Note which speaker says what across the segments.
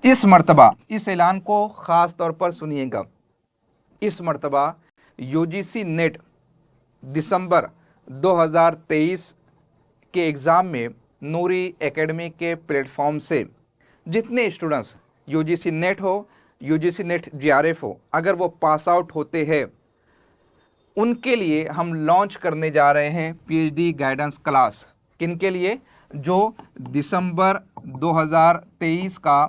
Speaker 1: इस मर्तबा इस ऐलान को ख़ास तौर पर सुनिएगा। इस मर्तबा यूजीसी नेट दिसंबर 2023 के एग्ज़ाम में नूरी एकेडमी के प्लेटफॉर्म से जितने स्टूडेंट्स यूजीसी नेट हो, यूजीसी नेट जीआरएफ हो, अगर वो पास आउट होते हैं उनके लिए हम लॉन्च करने जा रहे हैं पीएचडी गाइडेंस क्लास। किनके लिए? जो दिसंबर 2023 का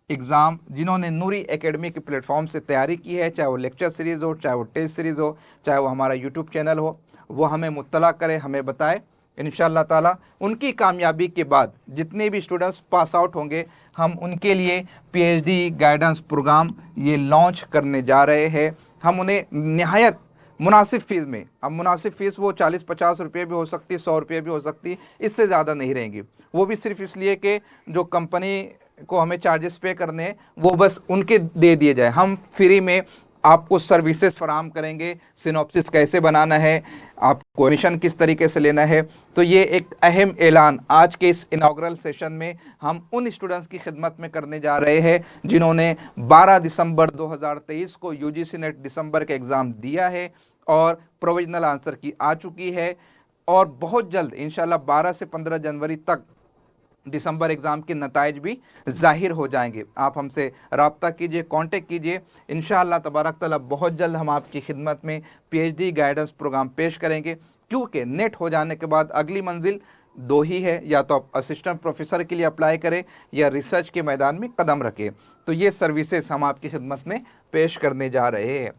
Speaker 1: एग्ज़ाम जिन्होंने नूरी एकेडमी के प्लेटफॉर्म से तैयारी की है, चाहे वो लेक्चर सीरीज़ हो, चाहे वो टेस्ट सीरीज़ हो, चाहे वो हमारा यूट्यूब चैनल हो, वो हमें मुत्तला करें, हमें बताए। इंशाअल्लाह ताला उनकी कामयाबी के बाद जितने भी स्टूडेंट्स पास आउट होंगे हम उनके लिए पीएचडी गाइडेंस प्रोग्राम ये लॉन्च करने जा रहे हैं। हम उन्हें निहायत मुनासिब फ़ीस में, अब मुनासिब फ़ीस वो 40-50 रुपये भी हो सकती है, 100 रुपये भी हो सकती है, इससे ज़्यादा नहीं रहेंगी। वो भी सिर्फ इसलिए कि जो कंपनी को हमें चार्जेस पे करने हैं वो बस उनके दे दिए जाए। हम फ्री में आपको सर्विसेज फराहम करेंगे, सिनॉप्सिस कैसे बनाना है, आपको एडमिशन किस तरीके से लेना है। तो ये एक अहम ऐलान आज के इस इनाग्रल सेशन में हम उन स्टूडेंट्स की खिदमत में करने जा रहे हैं जिन्होंने 12 दिसंबर 2023 को यूजीसी नेट दिसंबर का एग्ज़ाम दिया है और प्रोविजनल आंसर की आ चुकी है। और बहुत जल्द इंशाल्लाह 12 से 15 जनवरी तक दिसंबर एग्ज़ाम के नताइज भी ज़ाहिर हो जाएंगे। आप हमसे रब्ता कीजिए, कांटेक्ट कीजिए। इंशाअल्लाह तबारक तआला बहुत जल्द हम आपकी खिदमत में पीएचडी गाइडेंस प्रोग्राम पेश करेंगे, क्योंकि नेट हो जाने के बाद अगली मंजिल दो ही है, या तो आप असिस्टेंट प्रोफेसर के लिए अप्लाई करें या रिसर्च के मैदान में कदम रखें। तो ये सर्विसेज हम आपकी खिदमत में पेश करने जा रहे हैं।